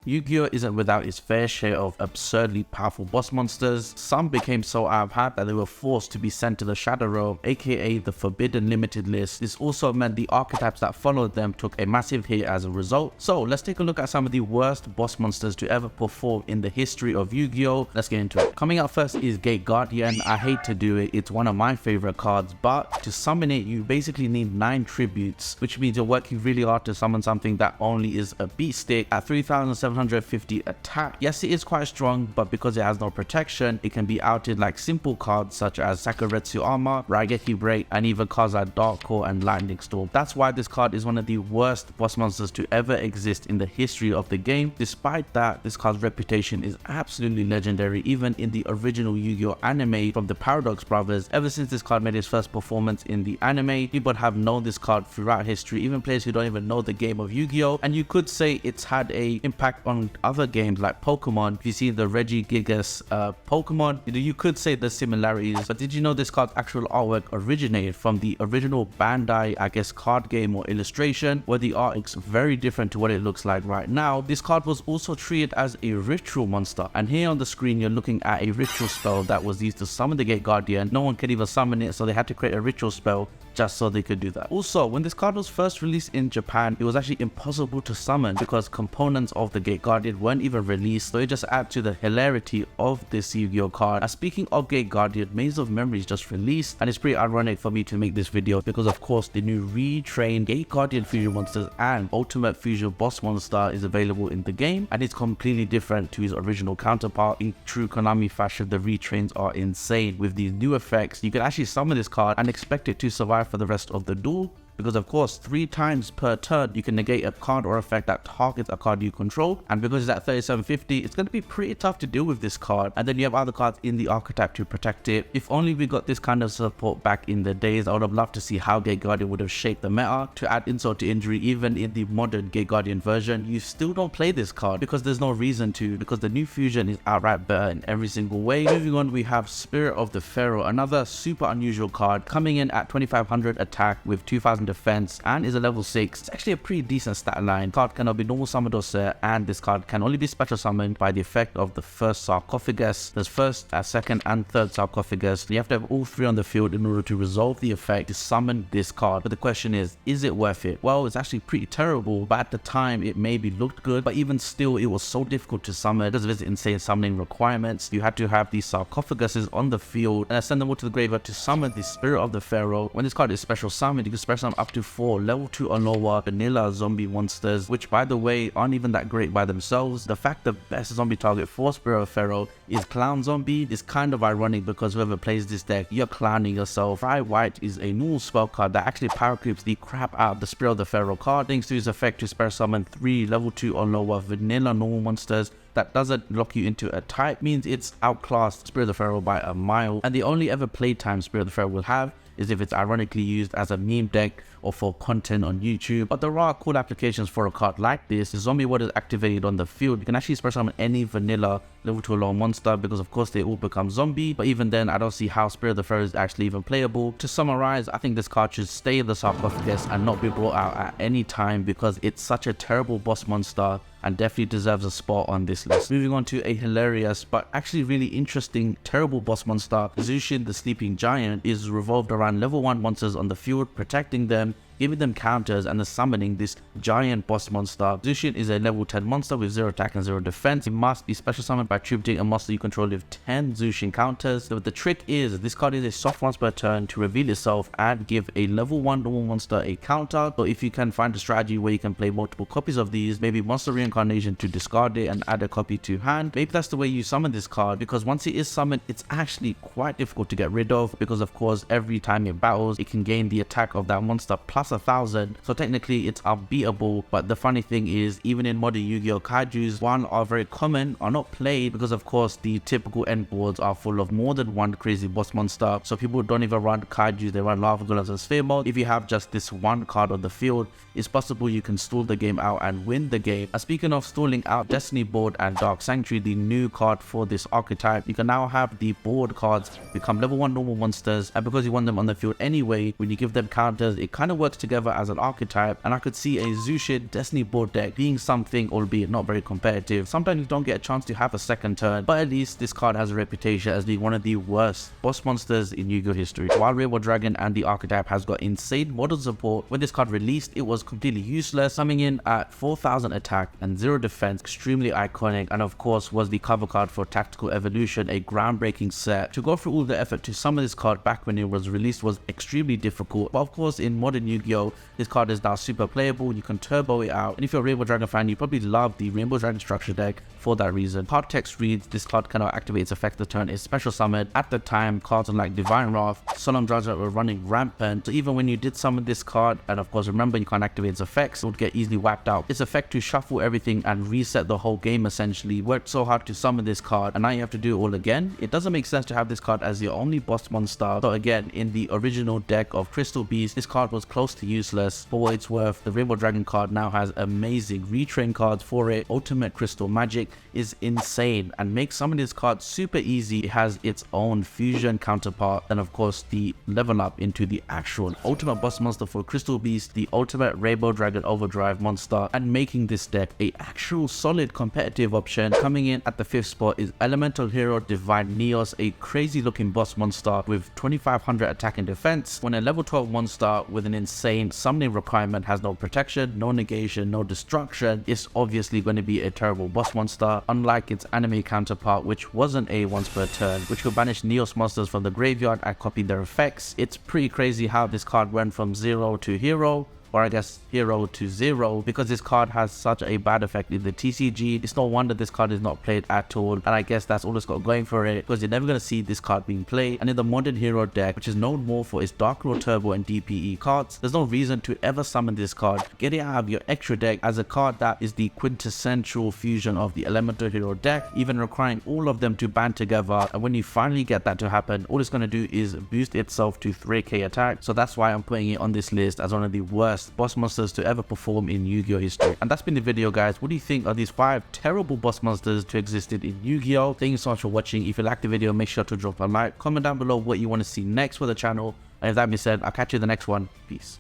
Yu-Gi-Oh! Isn't without its fair share of absurdly powerful boss monsters. Some became so out of hand that they were forced to be sent to the Shadow Realm, aka the Forbidden Limited List. This also meant the archetypes that followed them took a massive hit as a result. So let's take a look at some of the worst boss monsters to ever perform in the history of Yu-Gi-Oh! Let's get into it. Coming out first is Gate Guardian. I hate to do it, it's one of my favorite cards, but to summon it you basically need 9 tributes, which means you're working really hard to summon something that only is a beat stick at 3,750 attack. Yes, it is quite strong, but because it has no protection, it can be outed like simple cards such as Sakuretsu Armor, Raigeki Break, and even cards like Dark Core and Lightning Storm. That's why this card is one of the worst boss monsters to ever exist in the history of the game. Despite that, this card's reputation is absolutely legendary, even in the original Yu-Gi-Oh! Anime from the Paradox brothers. Ever since this card made its first performance in the anime, people have known this card throughout history, even players who don't even know the game of Yu-Gi-Oh! And you could say it's had a impact on other games like Pokemon. If you see the Regigigas Pokemon, you could say the similarities. But did you know this card's actual artwork originated from the original Bandai, I guess, card game or illustration, where the art is very different to what it looks like right now. This card was also treated as a ritual monster, and here on the screen you're looking at a ritual spell that was used to summon the Gate Guardian. No one could even summon it, so they had to create a ritual spell just so they could do that. Also, when this card was first released in Japan, it was actually impossible to summon because components of the Gate Guardian weren't even released, so it just adds to the hilarity of this Yu-Gi-Oh! Card. Speaking of Gate Guardian, Maze of Memories just released, and it's pretty ironic for me to make this video because of course the new retrained Gate Guardian Fusion Monsters and Ultimate Fusion Boss Monster is available in the game, and it's completely different to his original counterpart. In true Konami fashion, the retrains are insane. With these new effects, you can actually summon this card and expect it to survive for the rest of the duel, because of course 3 times per turn you can negate a card or effect that targets a card you control, and because it's at 3750, it's going to be pretty tough to deal with this card. And then you have other cards in the archetype to protect it. If only we got this kind of support back in the days. I would have loved to see how Gate Guardian would have shaped the meta. To add insult to injury, even in the modern Gate Guardian version, you still don't play this card because there's no reason to, because the new fusion is outright better in every single way. Moving on, we have Spirit of the Pharaoh, another super unusual card coming in at 2500 attack with 2000 defense and is a level 6. It's actually a pretty decent stat line. Card cannot be normal summoned or set, and this card can only be special summoned by the effect of the first sarcophagus. There's first, second and third sarcophagus. You have to have all 3 on the field in order to resolve the effect to summon this card. But the question is it worth it? Well, it's actually pretty terrible, but at the time it maybe looked good, but even still it was so difficult to summon because of its insane summoning requirements. You had to have these sarcophaguses on the field and send them all to the graveyard to summon the Spirit of the Pharaoh. When this card is special summoned, you can special summon up to 4 level 2 or lower vanilla zombie monsters, which by the way aren't even that great by themselves. The fact the best zombie target for Spirit of Pharaoh is Clown Zombie is kind of ironic because whoever plays this deck, you're clowning yourself. Fry White is a normal spell card that actually power creeps the crap out of the Spirit of the Pharaoh card, thanks to his effect to special summon 3 level 2 or lower vanilla normal monsters. That doesn't lock you into a type, means it's outclassed Spirit of the Pharaoh by a mile, and the only ever playtime Spirit of the Pharaoh will have is if it's ironically used as a meme deck or for content on YouTube. But there are cool applications for a card like this. The zombie ward is activated on the field. You can actually special summon any vanilla level 2 alone monster because of course they all become zombie, but even then I don't see how Spirit of the Pharaoh is actually even playable. To summarize, I think this card should stay in the sarcophagus and not be brought out at any time because it's such a terrible boss monster and definitely deserves a spot on this list. Moving on to a hilarious but actually really interesting terrible boss monster, Zushin the Sleeping Giant, is revolved around level 1 monsters on the field, protecting them, giving them counters, and summoning this giant boss monster. Zushin is a level 10 monster with 0 attack and 0 defense. It must be special summoned by tributing a monster you control with 10 Zushin counters. So the trick is this card is a soft once per turn to reveal itself and give a level 1 normal monster a counter. So if you can find a strategy where you can play multiple copies of these, maybe monster reincarnation to discard it and add a copy to hand, maybe that's the way you summon this card, because once it is summoned it's actually quite difficult to get rid of because of course every time it battles it can gain the attack of that monster plus 1000, so technically it's unbeatable. But the funny thing is, even in modern Yu-Gi-Oh! Kaijus, one are very common, are not played because of course the typical end boards are full of more than one crazy boss monster, so people don't even run Kaijus, they run Lava Golems and Sphere mode. If you have just this one card on the field, it's possible you can stall the game out and win the game. And speaking of stalling out, Destiny Board and Dark Sanctuary, the new card for this archetype, you can now have the board cards become level 1 normal monsters, and because you want them on the field anyway, when you give them counters, it kind of works together as an archetype, and I could see a Zushin Destiny board deck being something, albeit not very competitive. Sometimes you don't get a chance to have a second turn, but at least this card has a reputation as being one of the worst boss monsters in Yu-Gi-Oh history. While Rainbow Dragon and the archetype has got insane model support, when this card released, it was completely useless, coming in at 4,000 attack and 0 defense, extremely iconic, and of course was the cover card for Tactical Evolution, a groundbreaking set. To go through all the effort to summon this card back when it was released was extremely difficult, but of course in modern Yu-Gi-Oh this card is now super playable. You can turbo it out, and if you're a Rainbow Dragon fan, you probably love the Rainbow Dragon structure deck for that reason. Card text reads, this card cannot activate its effect the turn is special summoned. At the time, cards like Divine Wrath, Solemn Judgment were running rampant, so even when you did summon this card, and of course remember you can't activate its effects, it would get easily wiped out. Its effect to shuffle everything and reset the whole game essentially worked so hard to summon this card, and now you have to do it all again. It doesn't make sense to have this card as your only boss monster. So again, in the original deck of Crystal Beast, this card was close to useless. For what it's worth, the Rainbow Dragon card now has amazing retrain cards for it. Ultimate Crystal Magic is insane and makes some of this card super easy. It has its own fusion counterpart, and of course the level up into the actual ultimate boss monster for Crystal Beast, the ultimate Rainbow Dragon Overdrive monster, and making this deck a actual solid competitive option. Coming in at the 5th spot is Elemental Hero Divine Neos, a crazy looking boss monster with 2500 attack and defense. When a level 12 monster with an insane summoning requirement has no protection, no negation, no destruction, it's obviously going to be a terrible boss monster, unlike its anime counterpart, which wasn't a once per turn, which could banish Neos monsters from the graveyard and copy their effects. It's pretty crazy how this card went from 0 to hero, or I guess hero to 0, because this card has such a bad effect in the TCG. It's no wonder this card is not played at all, and I guess that's all it's got going for it, because you're never going to see this card being played. And in the modern hero deck, which is known more for its Dark Lord Turbo and DPE cards, there's no reason to ever summon this card. Get it out of your extra deck as a card that is the quintessential fusion of the Elemental Hero deck, even requiring all of them to band together. And when you finally get that to happen, all it's going to do is boost itself to 3k attack. So that's why I'm putting it on this list as one of the worst boss monsters to ever perform in Yu-Gi-Oh history. And that's been the video, guys. What do you think of these 5 terrible boss monsters to existed in Yu-Gi-Oh? Thank you so much for watching. If you liked the video, make sure to drop a like, comment down below what you want to see next for the channel, and if that being said, I'll catch you in the next one. Peace.